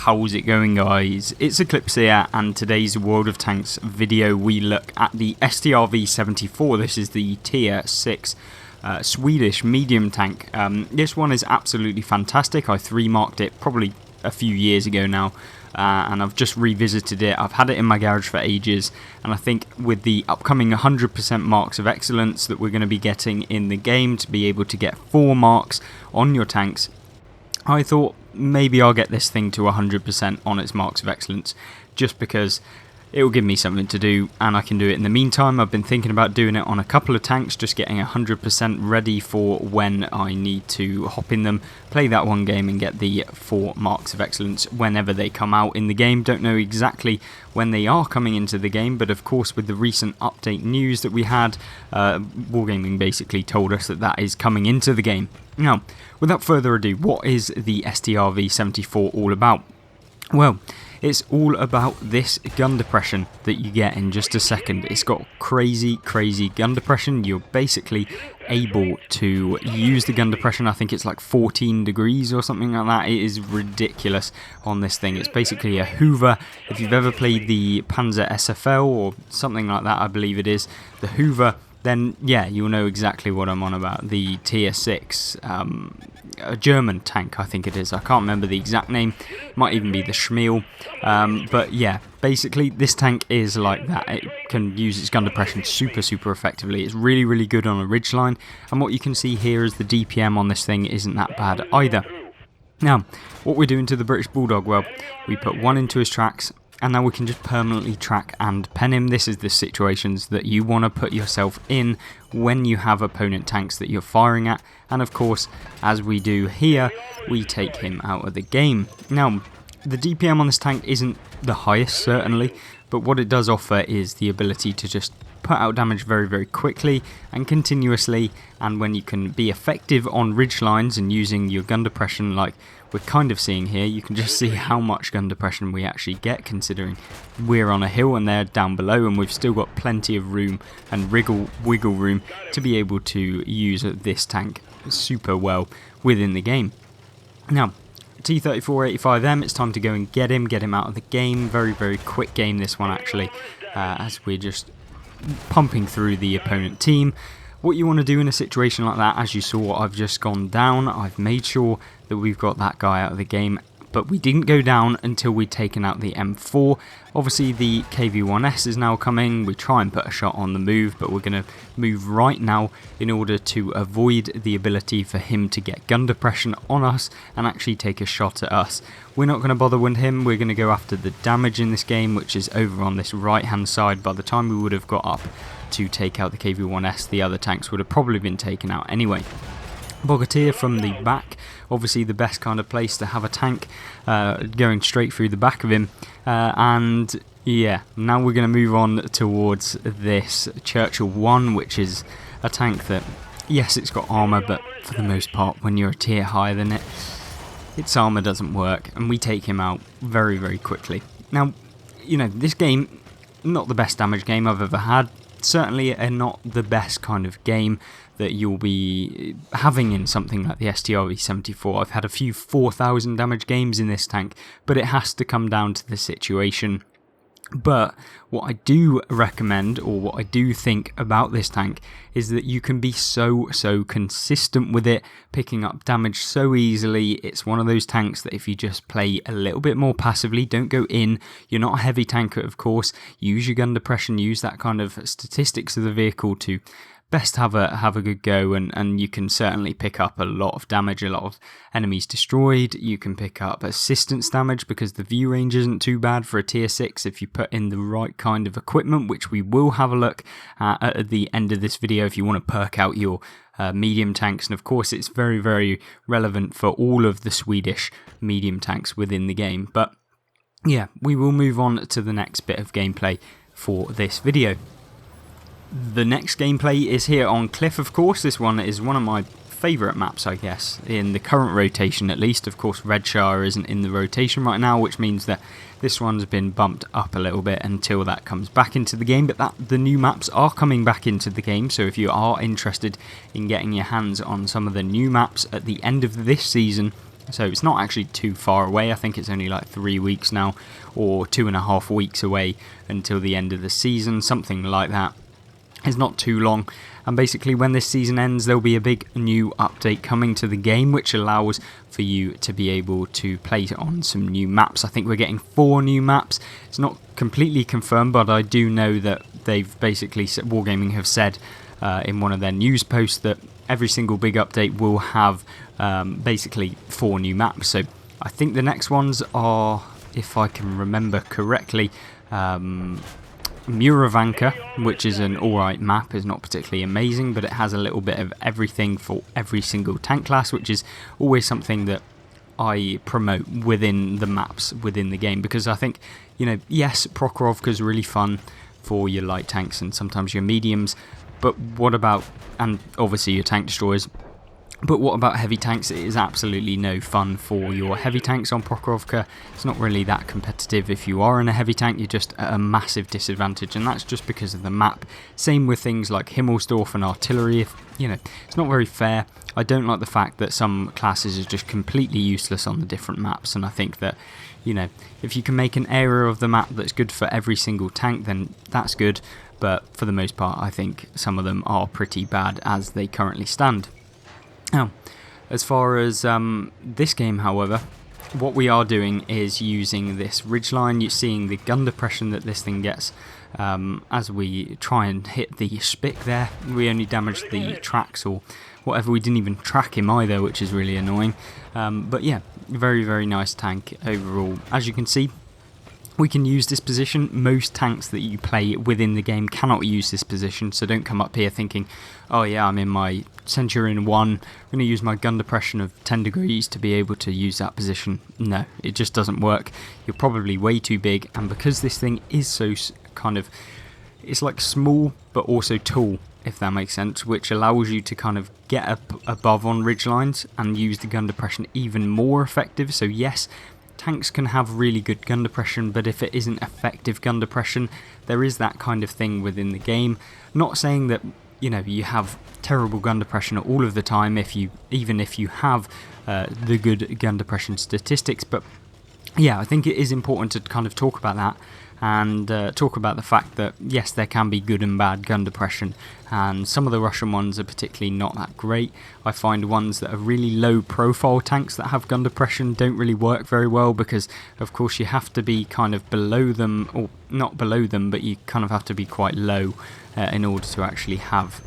How's it going, guys? It's Eclipse here, and today's World of Tanks video we look at the Strv 74. This is the tier 6 Swedish medium tank. This one is absolutely fantastic. I 3-marked it probably a few years ago now, and I've just revisited it. I've had it in my garage for ages, and I think with the upcoming 100% marks of excellence that we're going to be getting in the game, to be able to get 4 marks on your tanks, I thought maybe I'll get this thing to 100% on its marks of excellence, just because it will give me something to do and I can do it in the meantime. I've been thinking about doing it on a couple of tanks, just getting 100% ready for when I need to hop in them, play that one game and get the 4 marks of excellence whenever they come out in the game. Don't know exactly when they are coming into the game, but of course with the recent update news that we had, Wargaming basically told us that that is coming into the game. Now, without further ado, what is the Strv 74 all about? Well, it's all about this gun depression that you get in just a second. It's got crazy gun depression. You're basically able to use the gun depression. I think it's like 14 degrees or something like that. It is ridiculous on this thing. It's basically a Hoover. If you've ever played the Panzer SFL or something like that, I believe it is, the Hoover, then yeah, you'll know exactly what I'm on about. The tier 6, a German tank, I think it is. I can't remember the exact name. Might even be the Schmiel. But yeah, basically this tank is like that. It can use its gun depression super effectively. It's really good on a ridgeline. And what you can see here is the DPM on this thing isn't that bad either. Now, what we're doing to the British Bulldog, well, we put 1 into his tracks, and now we can just permanently track and pen him. This is the situations that you want to put yourself in when you have opponent tanks that you're firing at. And of course, as we do here, we take him out of the game. Now, the DPM on this tank isn't the highest, certainly, but what it does offer is the ability to just put out damage very quickly and continuously, and when you can be effective on ridge lines and using your gun depression like we're kind of seeing here, you can just see how much gun depression we actually get, considering we're on a hill and they're down below, and we've still got plenty of room and wiggle room to be able to use this tank super well within the game. Now, T-34-85M, it's time to go and get him out of the game. Very quick game this one actually, as we're just pumping through the opponent team. What you want to do in a situation like that, as you saw, I've just gone down. I've made sure that we've got that guy out of the game, but we didn't go down until we'd taken out the M4. Obviously the KV-1S is now coming. We try and put a shot on the move, but we're going to move right now in order to avoid the ability for him to get gun depression on us and actually take a shot at us. We're not going to bother with him. We're going to go after the damage in this game, which is over on this right hand side. By the time we would have got up to take out the KV-1S, the other tanks would have probably been taken out anyway. Bogatyr from the back, obviously the best kind of place to have a tank, going straight through the back of him. And yeah, now we're going to move on towards this Churchill 1, which is a tank that, yes, it's got armour, but for the most part, when you're a tier higher than it, its armour doesn't work, and we take him out very quickly. Now, you know, this game, not the best damage game I've ever had. Certainly not the best kind of game that you'll be having in something like the Strv 74. I've had a few 4,000 damage games in this tank, but it has to come down to the situation. But what I do recommend, or what I do think about this tank, is that you can be so consistent with it, picking up damage so easily. It's one of those tanks that if you just play a little bit more passively, don't go in, you're not a heavy tanker of course, use your gun depression, use that kind of statistics of the vehicle to best have a good go, and you can certainly pick up a lot of damage, a lot of enemies destroyed. You can pick up assistance damage because the view range isn't too bad for a tier 6 if you put in the right kind of equipment, which we will have a look at the end of this video if you want to perk out your medium tanks. And of course it's very relevant for all of the Swedish medium tanks within the game. But yeah, we will move on to the next bit of gameplay for this video. The next gameplay is here on Cliff, of course. This one is one of my favourite maps, I guess, in the current rotation at least. Of course, Redshire isn't in the rotation right now, which means that this one's been bumped up a little bit until that comes back into the game. But the new maps are coming back into the game, so if you are interested in getting your hands on some of the new maps at the end of this season, So it's not actually too far away. I think it's only like 3 weeks now, or 2.5 weeks away until the end of the season, something like that. It's not too long, and basically when this season ends there'll be a big new update coming to the game which allows for you to be able to play on some new maps. I think we're getting 4 new maps. It's not completely confirmed, but I do know that they've basically, Wargaming have said in one of their news posts that every single big update will have basically 4 new maps. So I think the next ones are, if I can remember correctly, Muravanka, which is an alright map, is not particularly amazing, but it has a little bit of everything for every single tank class, which is always something that I promote within the maps within the game, because I think, you know, yes, Prokhorovka's really fun for your light tanks and sometimes your mediums, but what about, and obviously your tank destroyers, but what about heavy tanks? It is absolutely no fun for your heavy tanks on Prokhorovka. It's not really that competitive. If you are in a heavy tank, you're just at a massive disadvantage, and that's just because of the map. Same with things like Himmelsdorf and artillery. It's not very fair. I don't like the fact that some classes are just completely useless on the different maps, and I think that, you know, if you can make an area of the map that's good for every single tank, then that's good, but for the most part, I think some of them are pretty bad as they currently stand. Now, as far as this game, however, what we are doing is using this ridgeline. You're seeing the gun depression that this thing gets as we try and hit the spick there. We only damaged the tracks or whatever. We didn't even track him either, which is really annoying. But yeah, very, very nice tank overall. As you can see, we can use this position. Most tanks that you play within the game cannot use this position, so don't come up here thinking, oh yeah, I'm in my Centurion 1, I'm going to use my gun depression of 10 degrees to be able to use that position. No, it just doesn't work. You're probably way too big, and because this thing is so kind of, it's like small but also tall, if that makes sense, which allows you to kind of get up above on ridge lines and use the gun depression even more effective. So yes, tanks can have really good gun depression, but if it isn't effective gun depression, there is that kind of thing within the game. Not saying that, you know, you have terrible gun depression all of the time, even if you have the good gun depression statistics, but yeah, I think it is important to kind of talk about that and talk about the fact that yes, there can be good and bad gun depression, and some of the Russian ones are particularly not that great. I find ones that are really low profile tanks that have gun depression don't really work very well, because of course you have to be kind of below them, or not below them, but you kind of have to be quite low in order to actually have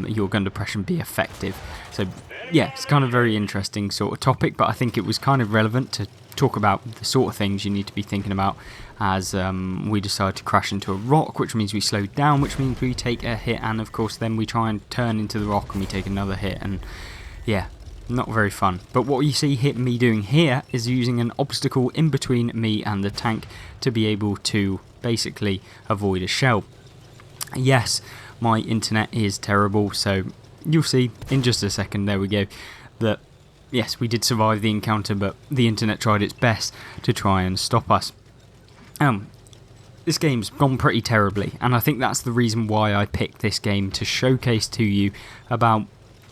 your gun depression be effective. So yeah, it's kind of very interesting sort of topic, but I think it was kind of relevant to talk about the sort of things you need to be thinking about as we decide to crash into a rock, which means we slow down, which means we take a hit, and of course then we try and turn into the rock and we take another hit, and yeah, not very fun. But what you see me doing here is using an obstacle in between me and the tank to be able to basically avoid a shell. Yes, my internet is terrible, so you'll see in just a second, there we go, that yes, we did survive the encounter, but the internet tried its best to try and stop us. This game's gone pretty terribly, and I think that's the reason why I picked this game, to showcase to you about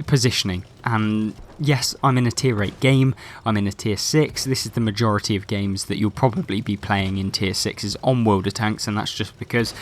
positioning. And yes, I'm in a tier 8 game, I'm in a tier 6, this is the majority of games that you'll probably be playing in tier 6s on World of Tanks, and that's just because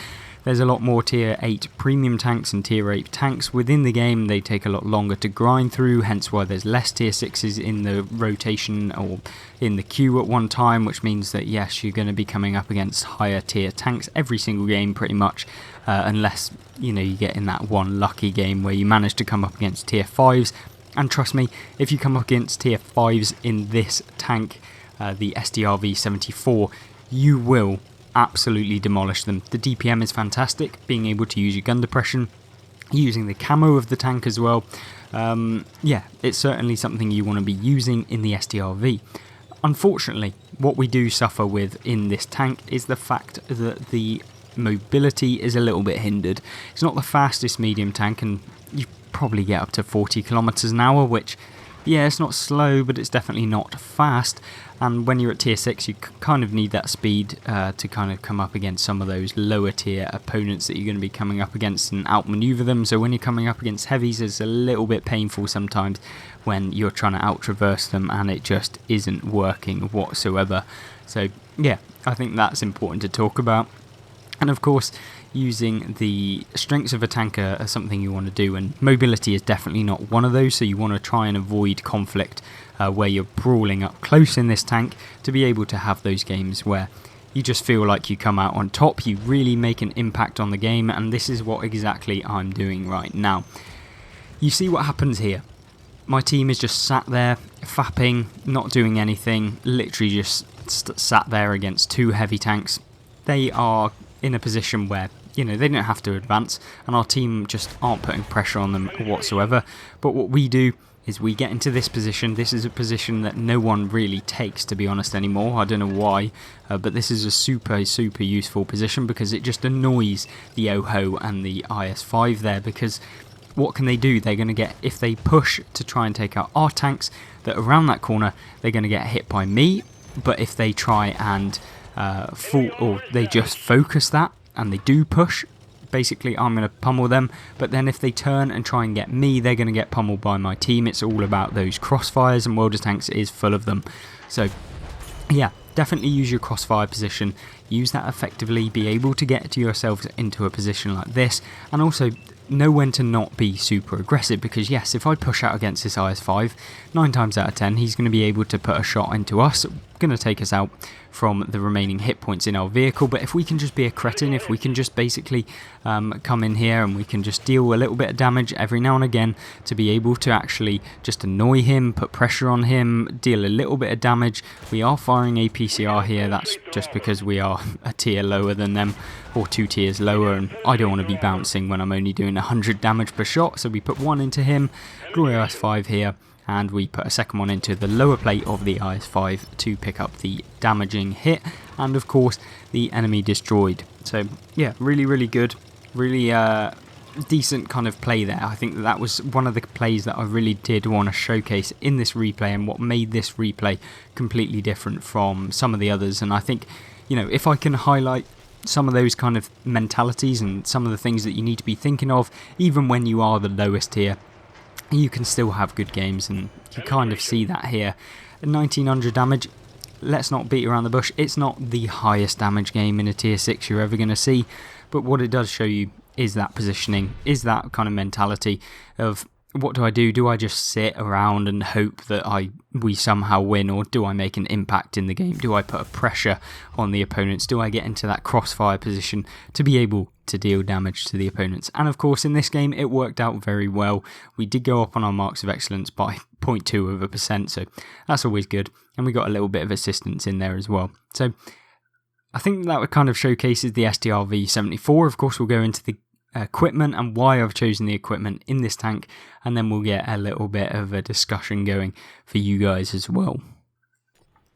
there's a lot more tier 8 premium tanks and tier 8 tanks within the game. They take a lot longer to grind through, hence why there's less tier 6s in the rotation or in the queue at one time, which means that yes, you're going to be coming up against higher tier tanks every single game pretty much, unless you get in that one lucky game where you manage to come up against tier 5s. And trust me, if you come up against tier 5s in this tank, the Strv 74, you will absolutely demolish them. The DPM is fantastic, being able to use your gun depression, using the camo of the tank as well. Yeah, it's certainly something you want to be using in the STRV. Unfortunately, what we do suffer with in this tank is the fact that the mobility is a little bit hindered. It's not the fastest medium tank, and you probably get up to 40 kilometers an hour, which Yeah, it's not slow, but it's definitely not fast. And when you're at tier 6, you kind of need that speed to kind of come up against some of those lower tier opponents that you're going to be coming up against and outmaneuver them. So when you're coming up against heavies, it's a little bit painful sometimes when you're trying to out-traverse them and it just isn't working whatsoever. So yeah, I think that's important to talk about. And of course, using the strengths of a tanker as something you want to do, and mobility is definitely not one of those, so you want to try and avoid conflict where you're brawling up close in this tank to be able to have those games where you just feel like you come out on top, you really make an impact on the game, and this is what exactly I'm doing right now. You see what happens here. My team is just sat there, fapping, not doing anything, literally just sat there against two heavy tanks. They are in a position where, they don't have to advance, and our team just aren't putting pressure on them whatsoever. But what we do is we get into this position. This is a position that no one really takes, to be honest, anymore. I don't know why, but this is a super useful position because it just annoys the OHO and the IS-5 there, because what can they do? They're going to get, if they push to try and take out our tanks that are around that corner, they're going to get hit by me. But if they try and or they just focus that and they do push, basically I'm going to pummel them. But then if they turn and try and get me, they're going to get pummeled by my team. It's all about those crossfires, and World of Tanks is full of them. So yeah, definitely use your crossfire position, use that effectively, be able to get yourselves into a position like this, and also know when to not be super aggressive, because yes, if I push out against this IS-5, 9 times out of 10 he's going to be able to put a shot into us, going to take us out from the remaining hit points in our vehicle. But if we can just be a cretin, if we can just basically come in here and we can just deal a little bit of damage every now and again to be able to actually just annoy him, put pressure on him, deal a little bit of damage. We are firing APCR here, that's just because we are a tier lower than them, or 2 tiers lower, and I don't want to be bouncing when I'm only doing 100 damage per shot. So we put one into him, Glory IS-5 here, and we put a second one into the lower plate of the IS-5 to pick up the damaging hit, and of course the enemy destroyed. So yeah, really good, really decent kind of play there. I think that was one of the plays that I really did want to showcase in this replay, and what made this replay completely different from some of the others. And I think, if I can highlight some of those kind of mentalities and some of the things that you need to be thinking of, even when you are the lowest tier, you can still have good games, and you kind of see that here. 1900 damage, let's not beat around the bush, it's not the highest damage game in a tier 6 you're ever going to see, but what it does show you is that positioning, is that kind of mentality of, what do I do? Do I just sit around and hope that we somehow win, or do I make an impact in the game? Do I put a pressure on the opponents? Do I get into that crossfire position to be able to deal damage to the opponents? And of course in this game it worked out very well. We did go up on our marks of excellence by 0.2%, so that's always good, and we got a little bit of assistance in there as well. So I think that kind of showcases the Strv-74. Of course we'll go into the equipment and why I've chosen the equipment in this tank, and then we'll get a little bit of a discussion going for you guys as well.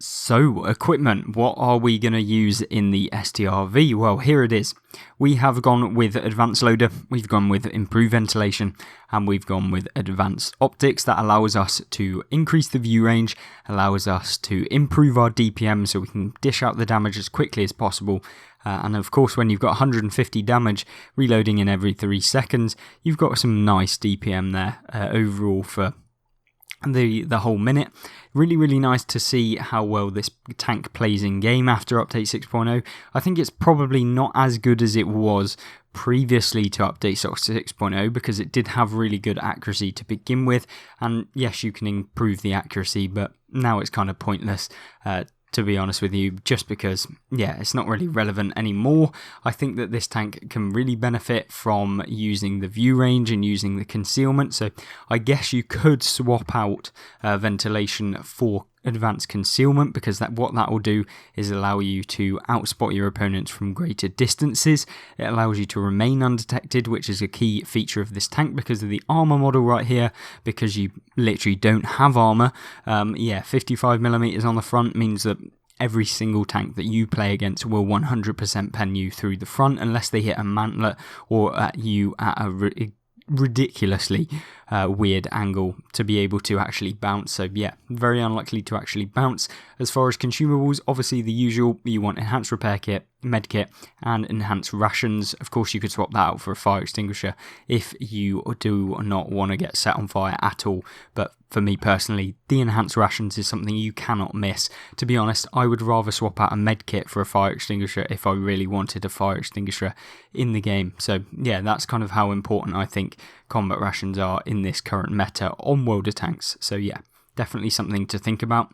So, equipment, what are we going to use in the Strv? Well, here it is. We have gone with advanced loader, we've gone with improved ventilation, and we've gone with advanced optics. That allows us to increase the view range, allows us to improve our DPM so we can dish out the damage as quickly as possible. And of course, when you've got 150 damage reloading in every 3 seconds, you've got some nice DPM there overall for the whole minute. Really nice to see how well this tank plays in game after update 6.0. I think it's probably not as good as it was previously to update 6.0, because it did have really good accuracy to begin with, and yes, you can improve the accuracy, but now it's kind of pointless to be honest with you, just because, yeah, it's not really relevant anymore. I think that this tank can really benefit from using the view range and using the concealment, so I guess you could swap out ventilation for advanced concealment, because what that will do is allow you to outspot your opponents from greater distances. It allows you to remain undetected, which is a key feature of this tank because of the armor model right here, because you literally don't have armor. 55mm on the front means that every single tank that you play against will 100% pen you through the front, unless they hit a mantlet or at you at a ridiculously weird angle to be able to actually bounce. So yeah, very unlikely to actually bounce. As far as consumables, obviously the usual, you want enhanced repair kit, med kit, and enhanced rations. Of course, you could swap that out for a fire extinguisher if you do not want to get set on fire at all. But for me personally, the enhanced rations is something you cannot miss. To be honest, I would rather swap out a med kit for a fire extinguisher if I really wanted a fire extinguisher in the game. So yeah, that's kind of how important I think combat rations are in this current meta on World of Tanks. So yeah, definitely something to think about.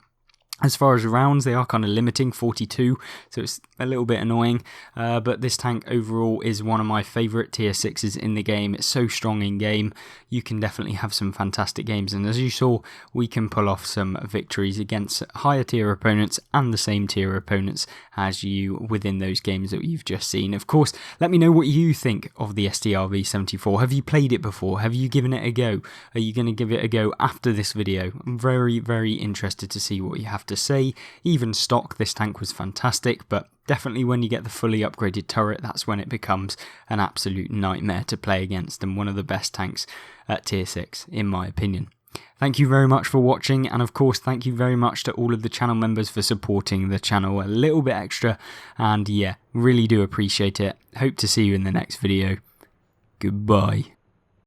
As far as rounds, they are kind of limiting 42, so it's a little bit annoying, but this tank overall is one of my favourite tier 6s in the game. It's so strong in game, you can definitely have some fantastic games, and as you saw, we can pull off some victories against higher tier opponents and the same tier opponents as you within those games that you've just seen. Of course, let me know what you think of the Strv-74. Have you played it before? Have you given it a go? Are you going to give it a go after this video? I'm very, very interested to see what you have to say. Even stock, this tank was fantastic, but definitely when you get the fully upgraded turret, that's when it becomes an absolute nightmare to play against, and one of the best tanks at tier 6 in my opinion. Thank you very much for watching, and of course thank you very much to all of the channel members for supporting the channel a little bit extra, and yeah, really do appreciate it. Hope to see you in the next video. Goodbye.